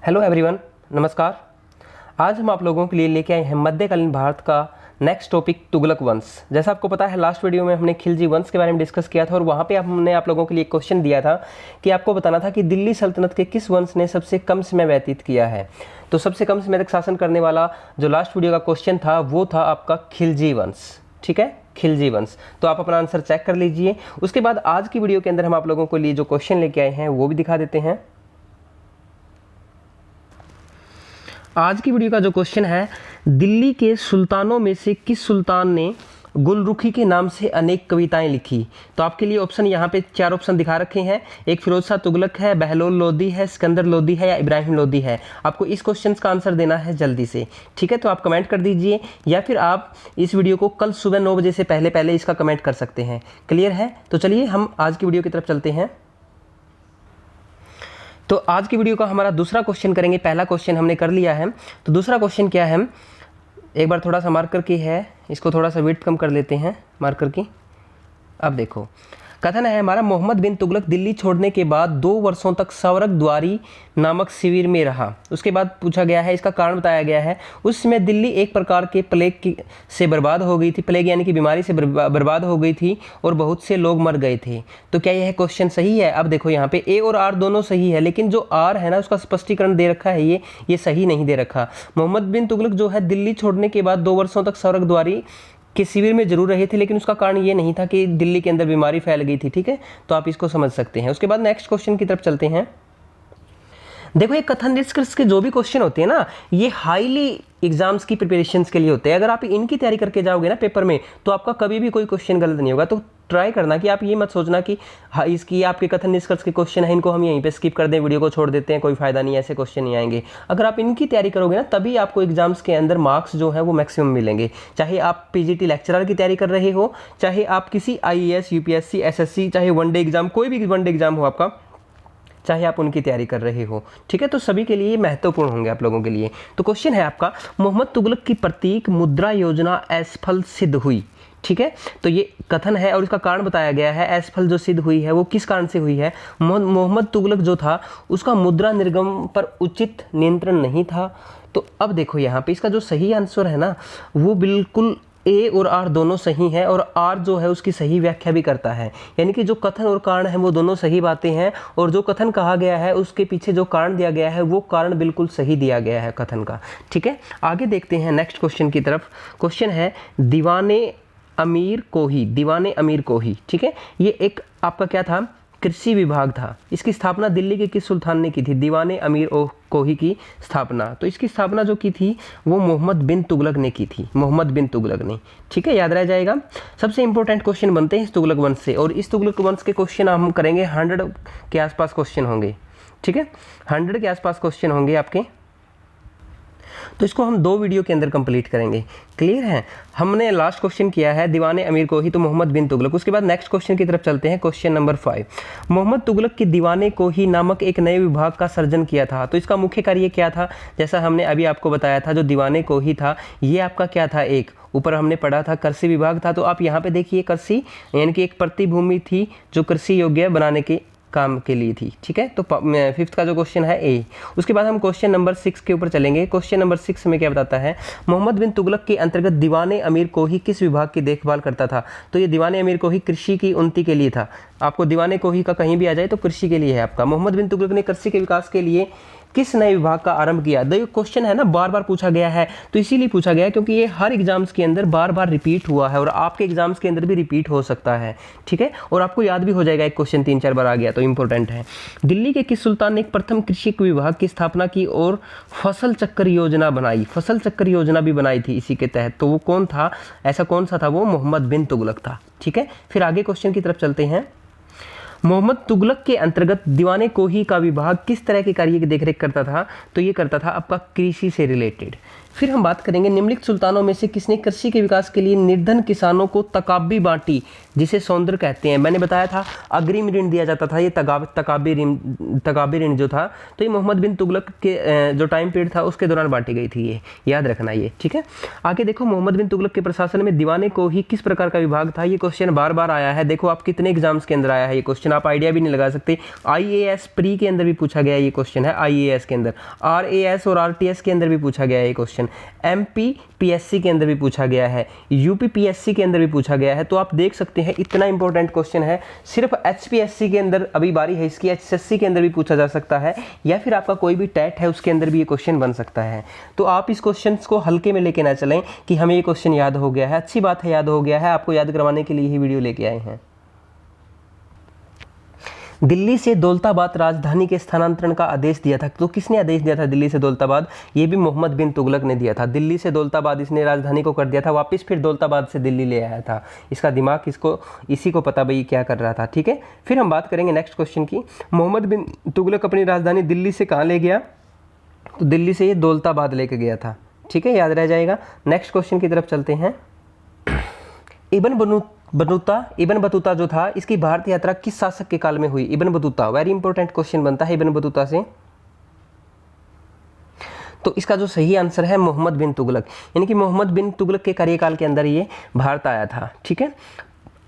Hello everyone, नमस्कार। आज हम आप लोगों के लिए लेके आए हैं मध्यकालीन भारत का नेक्स्ट टॉपिक तुगलक वंश। जैसा आपको पता है, लास्ट वीडियो में हमने खिलजी वंश के बारे में डिस्कस किया था और वहाँ पे हमने आप लोगों के लिए क्वेश्चन दिया था कि आपको बताना था कि दिल्ली सल्तनत के किस वंश ने सबसे कम समय व्यतीत किया है। तो सबसे कम समय तक शासन करने वाला जो लास्ट वीडियो का क्वेश्चन था वो था आपका खिलजी वंश। ठीक है, खिलजी वंश। तो आप अपना आंसर चेक कर लीजिए। उसके बाद आज की वीडियो के अंदर हम आप लोगों के लिए जो क्वेश्चन लेके आए हैं वो भी दिखा देते हैं। आज की वीडियो का जो क्वेश्चन है, दिल्ली के सुल्तानों में से किस सुल्तान ने गुलरुखी के नाम से अनेक कविताएं लिखी। तो आपके लिए ऑप्शन यहाँ पे 4 ऑप्शन दिखा रखे हैं। एक फिरोज शाह तुगलक है, बहलोल लोदी है, सिकंदर लोदी है या इब्राहिम लोदी है। आपको इस क्वेश्चन का आंसर देना है जल्दी से। ठीक है, तो आप कमेंट कर दीजिए या फिर आप इस वीडियो को कल सुबह 9 बजे से पहले इसका कमेंट कर सकते हैं। क्लियर है? तो चलिए हम आज की वीडियो की तरफ चलते हैं। तो आज की वीडियो का हमारा दूसरा क्वेश्चन करेंगे। पहला क्वेश्चन हमने कर लिया है, तो दूसरा क्वेश्चन क्या है, एक बार थोड़ा सा मार्कर की है, इसको थोड़ा सा विड्थ कम कर लेते हैं मार्कर की। अब देखो, कथन है हमारा, मोहम्मद बिन तुगलक दिल्ली छोड़ने के बाद 2 वर्षों तक सवरक द्वारी नामक शिविर में रहा। उसके बाद पूछा गया है, इसका कारण बताया गया है, उस समय दिल्ली एक प्रकार के प्लेग से बर्बाद हो गई थी। प्लेग यानी कि बीमारी से बर्बाद हो गई थी और बहुत से लोग मर गए थे। तो क्या यह क्वेश्चन सही है? अब देखो यहाँ पे ए और आर दोनों सही है, लेकिन जो आर है ना उसका स्पष्टीकरण दे रखा है, ये सही नहीं दे रखा। मोहम्मद बिन तुगलक जो है दिल्ली छोड़ने के बाद 2 वर्षों तक सवरक द्वारी कि शिविर में जरूर रही थी, लेकिन उसका कारण ये नहीं था कि दिल्ली के अंदर बीमारी फैल गई थी। ठीक है, तो आप इसको समझ सकते हैं। उसके बाद नेक्स्ट क्वेश्चन की तरफ चलते हैं। देखो, ये कथन निष्कर्ष के जो भी क्वेश्चन होते हैं ना, ये हाईली एग्जाम्स की प्रिपरेशंस के लिए होते हैं। अगर आप इनकी तैयारी करके जाओगे ना पेपर में, तो आपका कभी भी कोई क्वेश्चन गलत नहीं होगा। तो ट्राई करना कि आप ये मत सोचना कि हाँ इसकी आपके कथन निष्कर्ष के क्वेश्चन है, इनको हम यहीं पे स्किप कर दें, वीडियो को छोड़ देते हैं, कोई फायदा नहीं है, ऐसे क्वेश्चन नहीं आएंगे। अगर आप इनकी तैयारी करोगे ना, तभी आपको एग्जाम्स के अंदर मार्क्स जो है वो मैक्सिमम मिलेंगे। चाहे आप पीजीटी लेक्चरर की तैयारी कर रहे हो, चाहे आप किसी आईएएस, यूपीएससी, एसएससी, चाहे वनडे एग्जाम, कोई भी वनडे एग्जाम हो आपका, चाहे आप उनकी तैयारी कर रहे हो। ठीक है, तो सभी के लिए महत्वपूर्ण होंगे आप लोगों के लिए। तो क्वेश्चन है आपका, मोहम्मद तुगलक की प्रतीक मुद्रा योजना असफल सिद्ध हुई। ठीक है, तो ये कथन है और इसका कारण बताया गया है। असफल जो सिद्ध हुई है वो किस कारण से हुई है? मोहम्मद तुगलक जो था उसका मुद्रा निर्गम पर उचित नियंत्रण नहीं था। तो अब देखो यहाँ पे इसका जो सही आंसर है ना, वो बिल्कुल ए और आर दोनों सही हैं, और आर जो है उसकी सही व्याख्या भी करता है। यानी कि जो कथन और कारण है वो दोनों सही बातें हैं, और जो कथन कहा गया है उसके पीछे जो कारण दिया गया है वो कारण बिल्कुल सही दिया गया है कथन का। ठीक है, आगे देखते हैं नेक्स्ट क्वेश्चन की तरफ। क्वेश्चन है दीवाने अमीर कोही। दीवाने अमीर कोही, ठीक है, ये एक आपका क्या था, कृषि विभाग था। इसकी स्थापना दिल्ली के किस सुल्तान ने की थी? दीवाने अमीर कोही की स्थापना। तो इसकी स्थापना जो की थी वो मोहम्मद बिन तुगलक ने की थी, मोहम्मद बिन तुगलक ने। ठीक है, याद रह जाएगा। सबसे इंपॉर्टेंट क्वेश्चन बनते हैं इस तुगलक वंश से, और इस तुगलक वंश के क्वेश्चन हम करेंगे 100 के आसपास क्वेश्चन होंगे। ठीक है, 100 के आसपास क्वेश्चन होंगे आपके। तो इसको हम 2 वीडियो के अंदर कंप्लीट करेंगे। क्लियर है? हमने लास्ट क्वेश्चन किया है दीवाने अमीर कोही, तो मोहम्मद बिन तुगलक। उसके बाद नेक्स्ट क्वेश्चन की तरफ चलते हैं, क्वेश्चन नंबर 5। मोहम्मद तुगलक की दीवाने कोही नामक एक नए विभाग का सर्जन किया था। तो इसका मुख्य कार्य क्या था? जैसा हमने अभी आपको बताया था, जो दीवाने कोही था ये आपका क्या था, एक ऊपर हमने पढ़ा था कृषि विभाग था। तो आप यहाँ पे देखिए, कृषि यानी कि एक प्रतिभूमि थी जो कृषि योग्य बनाने के काम के लिए थी। ठीक है, तो 5th का जो क्वेश्चन है ए। उसके बाद हम क्वेश्चन नंबर 6 के ऊपर चलेंगे। क्वेश्चन नंबर 6 में क्या बताता है, मोहम्मद बिन तुगलक के अंतर्गत दीवाने अमीर कोही किस विभाग की देखभाल करता था? तो ये दीवाने अमीर कोही कृषि की उन्नति के लिए था। आपको दीवाने कोही का कहीं भी आ जाए तो कृषि के लिए है आपका। मोहम्मद बिन तुगलक ने कृषि के विकास के लिए किस नए विभाग का आरंभ किया? ये क्वेश्चन है ना, बार बार पूछा गया है, तो इसीलिए पूछा गया है क्योंकि ये हर एग्जाम्स के अंदर बार बार रिपीट हुआ है, और आपके एग्जाम्स के अंदर भी रिपीट हो सकता है। ठीक है, और आपको याद भी हो जाएगा, एक क्वेश्चन 3-4 बार आ गया तो इंपॉर्टेंट है। दिल्ली के किस सुल्तान ने प्रथम कृषि विभाग की स्थापना की और फसल चक्कर योजना बनाई? फसल चक्कर योजना भी बनाई थी इसी के तहत। तो वो कौन था, ऐसा कौन सा था? वो मोहम्मद बिन तुगलक था। ठीक है, फिर आगे क्वेश्चन की तरफ चलते हैं। मोहम्मद तुगलक के अंतर्गत दीवाने कोही का विभाग किस तरह के कार्य की देखरेख करता था? तो ये करता था आपका कृषि से रिलेटेड। फिर हम बात करेंगे निम्नलिखित सुल्तानों में से किसने कृषि के विकास के लिए निर्धन किसानों को तकाबी बांटी, जिसे सौंदर्य कहते हैं। मैंने बताया था अग्रिम ऋण दिया जाता था, ये तकाबी ऋण जो था, तो ये मोहम्मद बिन तुगलक के जो टाइम पीरियड था उसके दौरान बांटी गई थी, ये याद रखना ये, ठीक है। आगे देखो, मोहम्मद बिन तुगलक के प्रशासन में दीवाने को ही किस प्रकार का विभाग था। ये क्वेश्चन बार बार आया है। देखो आप कितने एग्जाम्स के अंदर आया है ये क्वेश्चन, आप आइडिया भी नहीं लगा सकते। IAS प्री के अंदर भी पूछा गया ये क्वेश्चन है, IAS के अंदर, RAS और RTS के अंदर भी पूछा गया है ये क्वेश्चन, MPPSC के अंदर भी पूछा गया है, UPPSC के अंदर भी पूछा गया है। तो आप देख सकते हैं इतना इंपॉर्टेंट क्वेश्चन है। सिर्फ HPSC के अंदर अभी बारी है इसकी, HSC के अंदर भी पूछा जा सकता है, या फिर आपका कोई भी टेट है उसके अंदर भी ये क्वेश्चन बन सकता है। तो आप इस क्वेश्चन को हल्के में लेके ना चलें कि हमें ये क्वेश्चन याद हो गया है। अच्छी बात है, याद हो गया है, आपको याद करवाने के लिए ही वीडियो लेके आए हैं। दिल्ली से दौलताबाद राजधानी के स्थानांतरण का आदेश दिया था, तो किसने आदेश दिया था दिल्ली से दौलताबाद? ये भी मोहम्मद बिन तुगलक ने दिया था। दिल्ली से दौलताबाद इसने राजधानी को कर दिया था वापस, फिर दौलताबाद से दिल्ली ले आया था। इसका दिमाग इसी को पता भाई क्या कर रहा था, ठीक है। फिर हम बात करेंगे नेक्स्ट क्वेश्चन की। मोहम्मद बिन तुगलक अपनी राजधानी दिल्ली से कहाँ ले गया? तो दिल्ली से ये दौलताबाद लेके गया था, ठीक है, याद रह जाएगा। नेक्स्ट क्वेश्चन की तरफ चलते हैं। इब्न बतूता जो था, इसकी भारत यात्रा किस शासक के काल में हुई? Ibn Battuta, very important question बनता है इब्न बतूता से। तो इसका जो सही आंसर है मोहम्मद बिन तुगलक, यानी कि मोहम्मद बिन तुगलक के कार्यकाल के अंदर ये भारत आया था, ठीक है।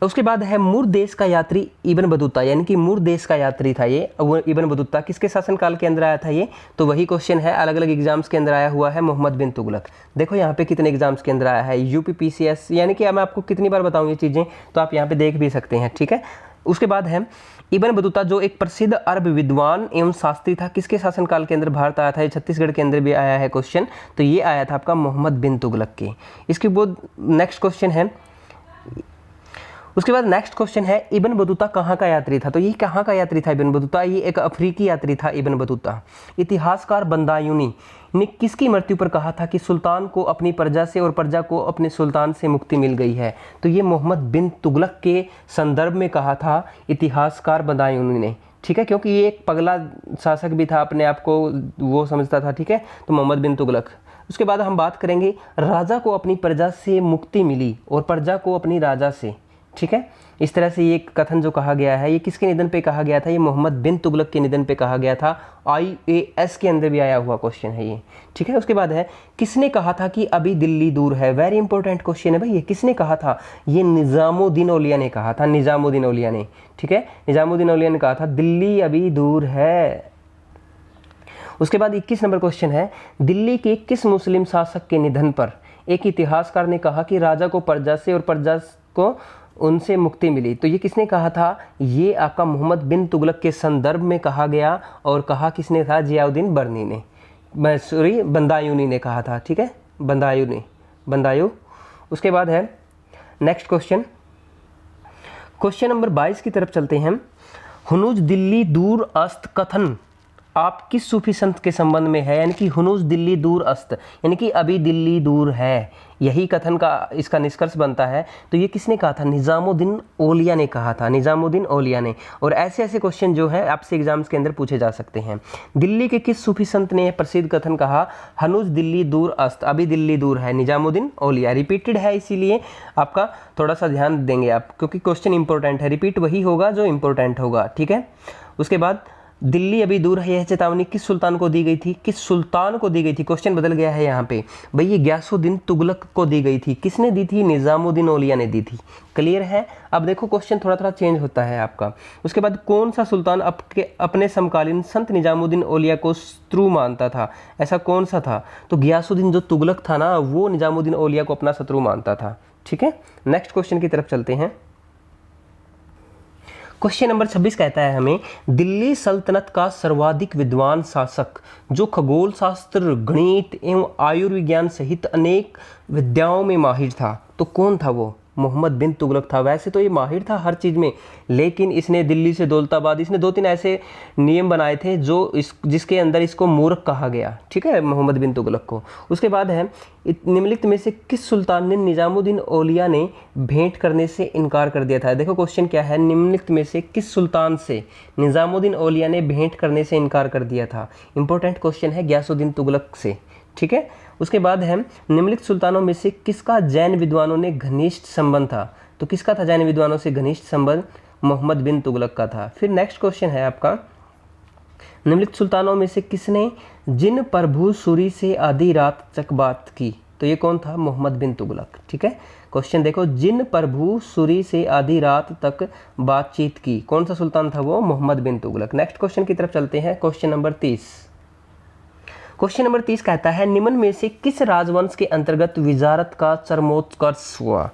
उसके बाद है मूर देश का यात्री इब्न बतूता, यानी कि मूर देश का यात्री था ये इब्न बतूता। किसके शासनकाल के अंदर आया था ये? तो वही क्वेश्चन है, अलग अलग एग्जाम्स के अंदर आया हुआ है मोहम्मद बिन तुगलक। देखो यहाँ पे कितने एग्जाम्स के अंदर आया है, UPPCS, यानी कि मैं आपको कितनी बार बताऊँ ये चीज़ें, तो आप यहाँ पे देख भी सकते हैं, ठीक है। उसके बाद है इब्न बतूता जो एक प्रसिद्ध अरब विद्वान एवं शास्त्री था, किसके शासनकाल के अंदर भारत आया था? ये छत्तीसगढ़ के अंदर भी आया है क्वेश्चन, तो ये आया था आपका मोहम्मद बिन तुगलक के। इसके बाद नेक्स्ट क्वेश्चन है, उसके बाद नेक्स्ट क्वेश्चन है इब्न बतूता कहाँ का यात्री था? तो ये कहाँ का यात्री था इब्न बतूता? ये एक अफ्रीकी यात्री था इब्न बतूता। इतिहासकार बंदायूनी ने किसकी मृत्यु पर कहा था कि सुल्तान को अपनी प्रजा से और प्रजा को अपने सुल्तान से मुक्ति मिल गई है? तो ये मोहम्मद बिन तुगलक के संदर्भ में कहा था इतिहासकार बंदायूनी ने, ठीक है, क्योंकि ये एक पगला शासक भी था, अपने आप को वो समझता था, ठीक है, तो मोहम्मद बिन तुगलक। उसके बाद हम बात करेंगे राजा को अपनी प्रजा से मुक्ति मिली और प्रजा को अपनी राजा से, ठीक है। इस तरह से ये कथन जो कहा गया है, ये किसके निधन पे कहा गया था? ये मोहम्मद बिन तुगलक के निधन पे कहा गया था। IAS के अंदर भी आया हुआ क्वेश्चन है ये, ठीक है। उसके बाद है किसने कहा था कि अभी दिल्ली दूर है? वेरी इंपॉर्टेंट क्वेश्चन है भाई, ये किसने कहा था? ये निज़ामुद्दीन औलिया ने कहा था, निज़ामुद्दीन औलिया ने, ठीक है, निज़ामुद्दीन औलिया ने कहा था दिल्ली अभी दूर है। उसके बाद 21 नंबर क्वेश्चन है, दिल्ली के किस मुस्लिम शासक के निधन पर एक इतिहासकार ने कहा कि राजा को प्रजा से और प्रजा को उनसे मुक्ति मिली? तो ये किसने कहा था? ये आपका मोहम्मद बिन तुगलक के संदर्भ में कहा गया, और कहा किसने था? जियाउद्दीन बर्नी ने, बंदायूनी ने कहा था, ठीक है, बंदायू। उसके बाद है नेक्स्ट क्वेश्चन, क्वेश्चन नंबर 22 की तरफ चलते हैं। हुनूज दिल्ली दूर अस्त कथन आप किस सूफी संत के संबंध में है? यानी कि हुनूज दिल्ली दूर अस्त, यानी कि अभी दिल्ली दूर है, यही कथन का इसका निष्कर्ष बनता है। तो ये किसने कहा था? निज़ामुद्दीन औलिया ने कहा था, निज़ामुद्दीन औलिया ने। और ऐसे ऐसे क्वेश्चन जो है आपसे एग्जाम्स के अंदर पूछे जा सकते हैं। दिल्ली के किस सूफी संत ने प्रसिद्ध कथन कहा हनुज दिल्ली दूर अस्त, अभी दिल्ली दूर है? निज़ामुद्दीन औलिया। रिपीटेड है इसीलिए आपका थोड़ा सा ध्यान देंगे आप, क्योंकि क्वेश्चन इंपॉर्टेंट है, रिपीट वही होगा जो इंपॉर्टेंट होगा, ठीक है। उसके बाद दिल्ली अभी दूर है, यह चेतावनी किस सुल्तान को दी गई थी? किस सुल्तान को दी गई थी? क्वेश्चन बदल गया है यहाँ पे भाई, ये गियासुद्दीन तुगलक को दी गई थी। किसने दी थी? निज़ामुद्दीन औलिया ने दी थी। क्लियर है? अब देखो क्वेश्चन थोड़ा थोड़ा चेंज होता है आपका। उसके बाद कौन सा सुल्तान अपने समकालीन संत निज़ामुद्दीन औलिया को शत्रु मानता था? ऐसा कौन सा था? तो गियासुद्दीन जो तुगलक था ना, वो निज़ामुद्दीन औलिया को अपना शत्रु मानता था, ठीक है। नेक्स्ट क्वेश्चन की तरफ चलते हैं। क्वेश्चन नंबर 26 कहता है हमें, दिल्ली सल्तनत का सर्वाधिक विद्वान शासक जो खगोल शास्त्र, गणित एवं आयुर्विज्ञान सहित अनेक विद्याओं में माहिर था, तो कौन था वो? मोहम्मद बिन तुगलक था। वैसे तो ये माहिर था हर चीज़ में, लेकिन इसने दिल्ली से दौलताबाद, इसने 2-3 ऐसे नियम बनाए थे जो जिसके अंदर इसको मूर्ख कहा गया, ठीक है, मोहम्मद बिन तुगलक को। उसके बाद है निम्नलिखित में से किस सुल्तान ने निज़ामुद्दीन औलिया ने भेंट करने से इनकार कर दिया था? देखो क्वेश्चन क्या है, निम्नलिखित में से किस सुल्तान से निज़ामुद्दीन औलिया ने भेंट करने से इनकार कर दिया था? इंपॉर्टेंट क्वेश्चन है, गियासुद्दीन तुगलक से, ठीक है। उसके बाद है निम्नलिखित सुल्तानों में से किसका जैन विद्वानों ने घनिष्ठ संबंध था, तो किसका था जैन विद्वानों से घनिष्ठ संबंध, मोहम्मद बिन तुगलक का था। फिर नेक्स्ट क्वेश्चन है आपका, निम्नलिखित सुल्तानों में से किसने जिन प्रभु सूरी से आधी रात तक बात की, तो ये कौन था, मोहम्मद बिन तुगलक। ठीक है, क्वेश्चन देखो, जिन प्रभु सूरी से आधी रात तक बातचीत की, कौन सा सुल्तान था वो, मोहम्मद बिन तुगलक। नेक्स्ट क्वेश्चन की तरफ चलते हैं, क्वेश्चन नंबर 30। क्वेश्चन नंबर 30 कहता है निम्न में से किस राजवंश के अंतर्गत विजारत का चरमोत्कर्ष हुआ,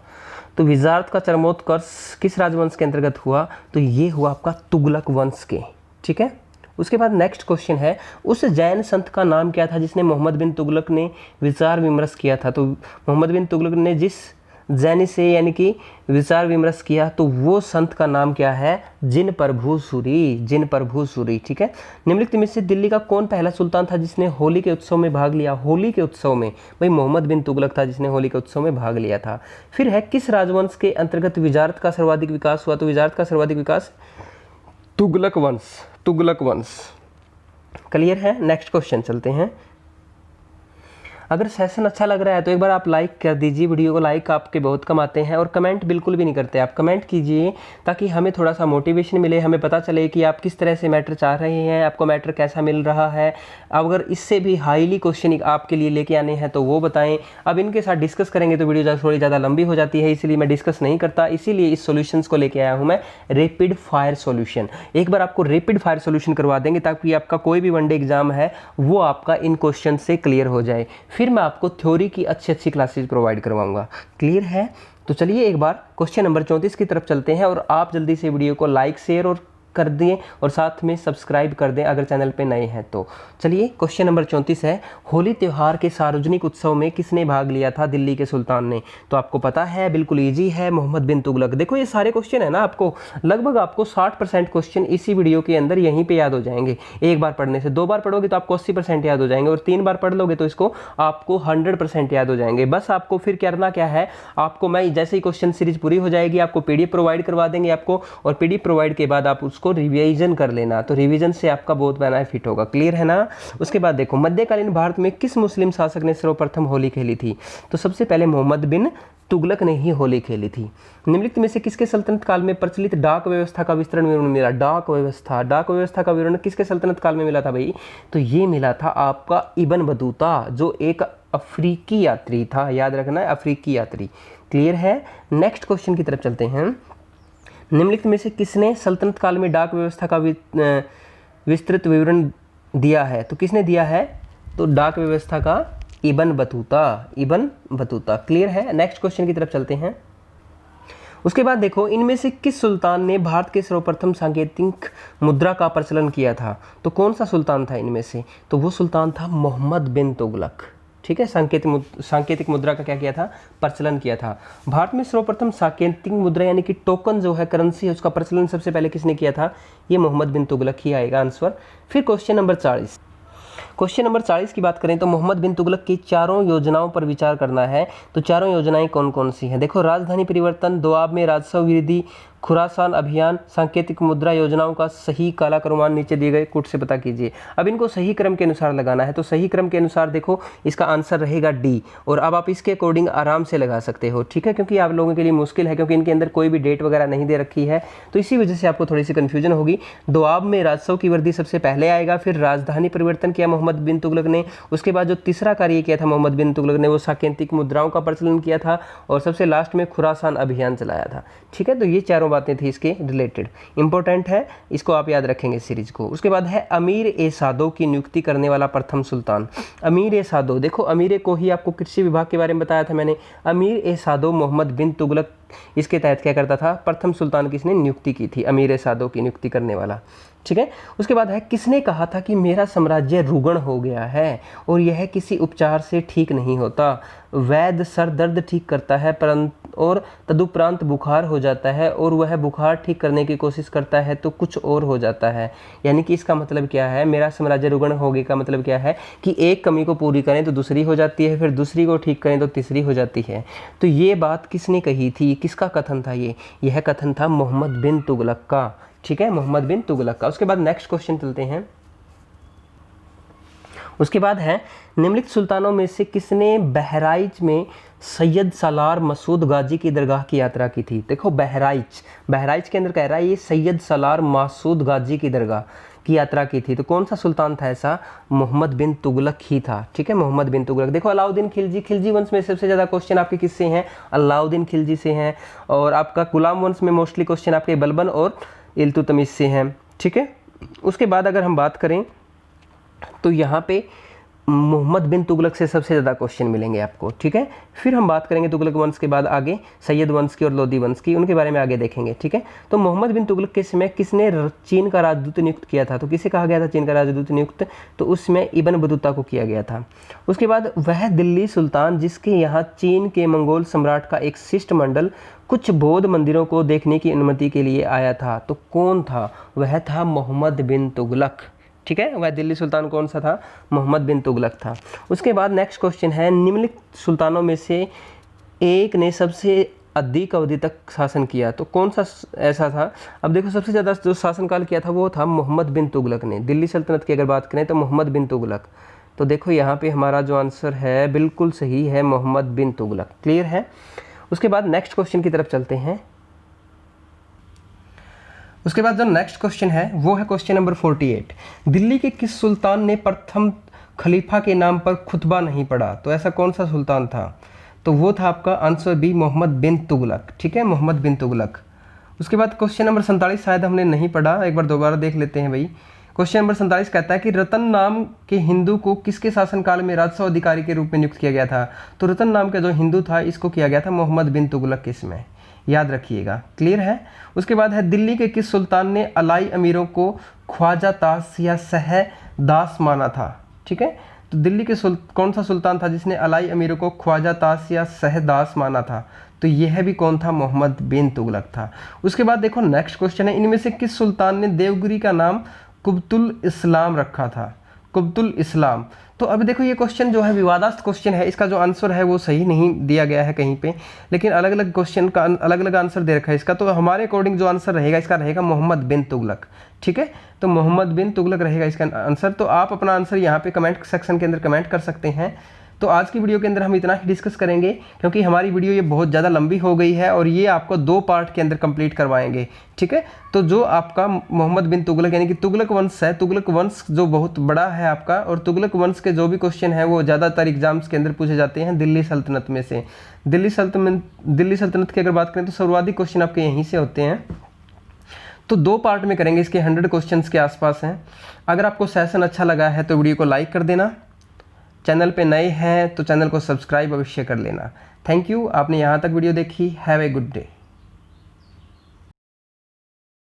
तो विजारत का चरमोत्कर्ष किस राजवंश के अंतर्गत हुआ, तो ये हुआ आपका तुगलक वंश के। ठीक है, उसके बाद नेक्स्ट क्वेश्चन है, उस जैन संत का नाम क्या था जिसने मोहम्मद बिन तुगलक ने विचार विमर्श किया था, तो मोहम्मद बिन तुगलक ने जिस जैनी से यानी कि विचार विमर्श किया, तो वो संत का नाम क्या है, जिन प्रभु सूरी, जिन प्रभु सूरी। ठीक है, निम्नलिखित में से दिल्ली का कौन पहला सुल्तान था जिसने होली के उत्सव में भाग लिया, होली के उत्सव में, भाई मोहम्मद बिन तुगलक था जिसने होली के उत्सव में भाग लिया था। फिर है किस राजवंश के अंतर्गत विजारत का सर्वाधिक विकास हुआ, तो विजारत का सर्वाधिक विकास तुगलक वंश, तुगलक वंश। क्लियर है, नेक्स्ट क्वेश्चन चलते हैं। अगर सेशन अच्छा लग रहा है तो एक बार आप लाइक कर दीजिए, वीडियो को लाइक आपके बहुत कम आते हैं, और कमेंट बिल्कुल भी नहीं करते, आप कमेंट कीजिए ताकि हमें थोड़ा सा मोटिवेशन मिले, हमें पता चले कि आप किस तरह से मैटर चाह रहे हैं, आपको मैटर कैसा मिल रहा है। अगर इससे भी हाईली क्वेश्चन आपके लिए लेके आने हैं तो वो बताएं। अब इनके साथ डिस्कस करेंगे तो वीडियो थोड़ी ज़्यादा लंबी हो जाती है, इसीलिए मैं डिस्कस नहीं करता, इसीलिए इस सोल्यूशंस को लेके आया हूँ मैं, रैपिड फायर सोल्यूशन। एक बार आपको रैपिड फायर सोल्यूशन करवा देंगे ताकि आपका कोई भी वनडे एग्जाम है वो आपका इन क्वेश्चन से क्लियर हो जाए, फिर मैं आपको थ्योरी की अच्छी अच्छी क्लासेस प्रोवाइड करवाऊंगा। क्लियर है, तो चलिए एक बार क्वेश्चन नंबर 34 की तरफ चलते हैं, और आप जल्दी से वीडियो को लाइक शेयर और कर दिए और साथ में सब्सक्राइब कर दें अगर चैनल पे नए हैं तो। चलिए क्वेश्चन नंबर 34 है, होली त्यौहार के सार्वजनिक उत्सव में किसने भाग लिया था दिल्ली के सुल्तान ने, तो आपको पता है, बिल्कुल इजी है, मोहम्मद बिन तुगलक। देखो ये सारे क्वेश्चन है ना, आपको लगभग आपको 60% क्वेश्चन इसी वीडियो के अंदर यहीं पर याद हो जाएंगे। एक बार पढ़ने से, 2 बार पढ़ोगे तो आपको 80% याद हो जाएंगे, और 3 बार पढ़ लोगे तो इसको आपको 100% याद हो जाएंगे। बस आपको फिर करना क्या है, आपको मैं जैसे ही क्वेश्चन सीरीज पूरी हो जाएगी आपको PDF प्रोवाइड करवा देंगे आपको, और PDF प्रोवाइड के बाद आप उसको रिवीजन कर लेना, तो रिवीजन से आपका बहुत बेनिफिट होगा। क्लियर है ना। उसके बाद देखो, मध्यकालीन भारत में किस मुस्लिम शासक ने सर्वप्रथम होली खेली थी, तो सबसे पहले मोहम्मद बिन तुगलक ने ही होली खेली थी। निम्नलिखित में से किसके सल्तनत काल में प्रचलित डाक व्यवस्था का विस्तृत विवरण मिला, डाक व्यवस्था का विवरण किसके सल्तनत काल में मिला था भाई, तो ये मिला था आपका इब्न बतूता, जो एक अफ्रीकी यात्री था, याद रखना है, अफ्रीकी यात्री। क्लियर है, नेक्स्ट क्वेश्चन की तरफ चलते हैं। निम्नलिखित में से किसने सल्तनत काल में डाक व्यवस्था का विस्तृत विवरण दिया है, तो किसने दिया है, तो डाक व्यवस्था का Ibn Battuta, Ibn Battuta. Clear है, नेक्स्ट क्वेश्चन की तरफ चलते हैं। उसके बाद देखो, इनमें से किस सुल्तान ने भारत के सर्वप्रथम सांकेतिक मुद्रा का प्रचलन किया था, तो कौन सा सुल्तान था इनमें से, तो वो सुल्तान था मोहम्मद बिन तुगलक। ठीक है, सांकेतिक मुद्रा का क्या किया था, प्रचलन किया था। भारत में सर्वप्रथम सांकेतिक मुद्रा यानी कि टोकन जो है, करेंसी है, उसका प्रचलन सबसे पहले किसने किया था, ये मोहम्मद बिन तुगलक ही आएगा आंसर। फिर क्वेश्चन नंबर 40, क्वेश्चन नंबर 40 की बात करें तो मोहम्मद बिन तुगलक की चारों योजनाओं पर विचार करना है, तो चारों योजनाएं कौन कौन सी हैं, देखो, राजधानी परिवर्तन, दोआब में राजस्व वृद्धि, खुरासान अभियान, सांकेतिक मुद्रा योजनाओं का सही कालाक्रमान नीचे दिए गए कोट से पता कीजिए। अब इनको सही क्रम के अनुसार लगाना है, तो सही क्रम के अनुसार देखो इसका आंसर रहेगा डी, और अब आप इसके अकॉर्डिंग आराम से लगा सकते हो। ठीक है, क्योंकि आप लोगों के लिए मुश्किल है, क्योंकि इनके अंदर कोई भी डेट वगैरह नहीं दे रखी है, तो इसी वजह से आपको थोड़ी सी कन्फ्यूजन होगी। दोआब में राजस्व की वृद्धि सबसे पहले आएगा, फिर राजधानी परिवर्तन किया मोहम्मद बिन तुगलक ने, उसके बाद जो तीसरा कार्य किया था मोहम्मद बिन तुगलक ने वो सांकेतिक मुद्राओं का प्रचलन किया था, और सबसे लास्ट में खुरासान अभियान चलाया था। ठीक है, तो ये चारों बातें थी इसके रिलेटेड, इंपॉर्टेंट है, इसको आप याद रखेंगे सीरीज को। उसके बाद है अमीर ए सादो की नियुक्ति करने वाला प्रथम सुल्तान, अमीर ए सादो। देखो, अमीर को ही आपको कृषि विभाग के बारे में बताया था मैंने, अमीर ए सादो मोहम्मद बिन तुगलक इसके तहत क्या करता था, प्रथम सुल्तान किसने नियुक्ति की थी, अमीर ए सादो की नियुक्ति करने वाला। ठीक है, उसके बाद है किसने कहा था कि मेरा साम्राज्य रुग्ण हो गया है और यह किसी उपचार से ठीक नहीं होता, वैद्य सर दर्द ठीक करता है परंतु और तदुपरांत बुखार हो जाता है, और वह बुखार ठीक करने की कोशिश करता है तो कुछ और हो जाता है। यानी कि इसका मतलब क्या है, मेरा साम्राज्य रुग्ण हो गया का मतलब क्या है कि एक कमी को पूरी करें तो दूसरी हो जाती है, फिर दूसरी को ठीक करें तो तीसरी हो जाती है। तो ये बात किसने कही थी, किसका कथन था यह कथन था मोहम्मद बिन तुगलक का। ठीक है, मोहम्मद बिन तुगलक का। उसके बाद नेक्स्ट क्वेश्चन चलते हैं। उसके बाद है निम्नलिखित सुल्तानों में से किसने बहराइच में सैयद सालार मसूद गाजी की दरगाह की यात्रा की थी। देखो बहराइच के अंदर कह रहा है ये सैयद सालार मसूद गाजी की दरगाह की यात्रा की थी। तो कौन सा सुल्तान था ऐसा? मोहम्मद बिन तुगलक ही था। ठीक है, मोहम्मद बिन तुगलक। देखो अलाउद्दीन खिलजी वंश में सबसे ज़्यादा क्वेश्चन आपके किससे हैं? अलाउद्दीन खिलजी से हैं। और आपका गुलाम वंश में मोस्टली क्वेश्चन आपके बलबन और इल्तुतमिश से हैं। ठीक है, उसके बाद अगर हम बात करें तो यहाँ पे मोहम्मद बिन तुगलक से सबसे ज़्यादा क्वेश्चन मिलेंगे आपको। ठीक है, फिर हम बात करेंगे तुगलक वंश के बाद आगे सैयद वंश की और लोदी वंश की, उनके बारे में आगे देखेंगे। ठीक है, तो मोहम्मद बिन तुगलक के समय किसने चीन का राजदूत नियुक्त किया था? तो किसे कहा गया था चीन का राजदूत नियुक्त? तो उसमें इब्न बतूता को किया गया था। उसके बाद वह दिल्ली सुल्तान जिसके यहाँ चीन के मंगोल सम्राट का एक शिष्टमंडल कुछ बौद्ध मंदिरों को देखने की अनुमति के लिए आया था, तो कौन था? वह था मोहम्मद बिन तुगलक। ठीक है, वह दिल्ली सुल्तान कौन सा था? मोहम्मद बिन तुगलक था। उसके बाद नेक्स्ट क्वेश्चन है निम्नलिखित सुल्तानों में से एक ने सबसे अधिक अवधि तक शासन किया, तो कौन सा ऐसा था? अब देखो सबसे ज़्यादा जो शासनकाल किया था वो था मोहम्मद बिन तुगलक ने। दिल्ली सल्तनत की अगर बात करें तो मोहम्मद बिन तुगलक। तो देखो यहाँ पे हमारा जो आंसर है बिल्कुल सही है, मोहम्मद बिन तुगलक। क्लियर है? उसके बाद नेक्स्ट क्वेश्चन की तरफ चलते हैं। उसके बाद जो नेक्स्ट क्वेश्चन है वो है क्वेश्चन नंबर 48। दिल्ली के किस सुल्तान ने प्रथम खलीफा के नाम पर खुतबा नहीं पढ़ा? तो ऐसा कौन सा सुल्तान था? तो वो था आपका आंसर बी, मोहम्मद बिन तुगलक। ठीक है, मोहम्मद बिन तुगलक। उसके बाद क्वेश्चन नंबर 47 शायद हमने नहीं पढ़ा, एक बार दोबारा देख लेते हैं भाई। क्वेश्चन नंबर 47 कहता है कि रतन नाम के हिंदू को किसके शासनकाल में राजस्व अधिकारी के रूप में नियुक्त किया गया था? तो रतन नाम का जो हिंदू था इसको किया गया था मोहम्मद बिन तुगलक के समय, याद रखिएगा। क्लियर है? उसके बाद है दिल्ली के किस सुल्तान ने अलाई अमीरों को ख्वाजा तास या सहदास माना था? ठीक है, तो दिल्ली के कौन सा सुल्तान था जिसने अलाई अमीरों को ख्वाजा तास या सहदास माना था? तो यह भी कौन था? मोहम्मद बिन तुगलक था। उसके बाद देखो नेक्स्ट क्वेश्चन है इनमें से किस सुल्तान ने देवगिरी का नाम कुब्तुल इस्लाम रखा था? कुब्तुल इस्लाम। तो अभी देखो ये क्वेश्चन जो है विवादास्पद क्वेश्चन है, इसका जो आंसर है वो सही नहीं दिया गया है कहीं पे, लेकिन अलग अलग क्वेश्चन का अलग अलग आंसर दे रखा है इसका। तो हमारे अकॉर्डिंग जो आंसर रहेगा इसका रहेगा मोहम्मद बिन तुगलक। ठीक है, तो मोहम्मद बिन तुगलक रहेगा इसका आंसर। तो आप अपना आंसर यहाँ पे कमेंट सेक्शन के अंदर कमेंट कर सकते हैं। तो आज की वीडियो के अंदर हम इतना ही डिस्कस करेंगे क्योंकि हमारी वीडियो ये बहुत ज़्यादा लंबी हो गई है और ये आपको 2 पार्ट के अंदर कंप्लीट करवाएंगे। ठीक है, तो जो आपका मोहम्मद बिन तुगलक यानी कि तुगलक वंश है, तुगलक वंश जो बहुत बड़ा है आपका, और तुगलक वंश के जो भी क्वेश्चन है वो ज़्यादातर एग्जाम्स के अंदर पूछे जाते हैं दिल्ली सल्तनत में से। दिल्ली सल्तनत की अगर बात करें तो सर्वाधिक क्वेश्चन आपके यहीं से होते हैं। तो 2 पार्ट में करेंगे, इसके 100 क्वेश्चंस के आसपास हैं। अगर आपको सेशन अच्छा लगा है तो वीडियो को लाइक कर देना, चैनल पे नए हैं तो चैनल को सब्सक्राइब अवश्य कर लेना। थैंक यू, आपने यहाँ तक वीडियो देखी। Have a good day.